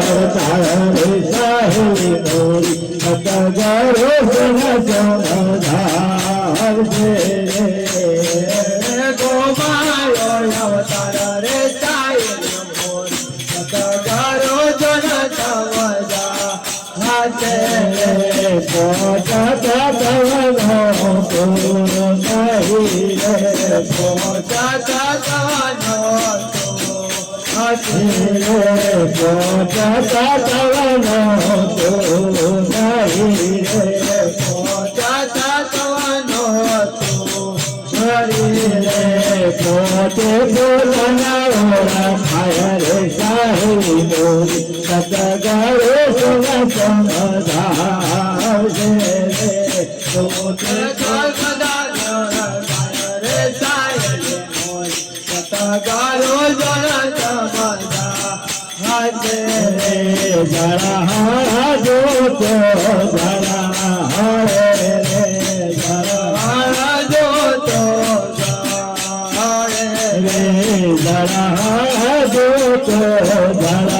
અવતાર સાહેલી મોરી સતગરો સમધાર છે ગોમાયો અવતાર રે સાહેલી મોરી સતગરો જન સમધા હાથે પોતા તવનો તુરો નહીં રે પોતા તવનો હાથે પોતા તવનો તુરો નહીં રે પોતા તવનો હરી રે પોતે બોલનારા ખાય રે સાહેલી મોરી સતગરો સમધાર છે પોતે બોલનારા ખાય રે સાહેલી મોરી સતગરો સમધાર હાથે જરા જોતો જરા રે જરા જોતો રે જરા જોતો જરા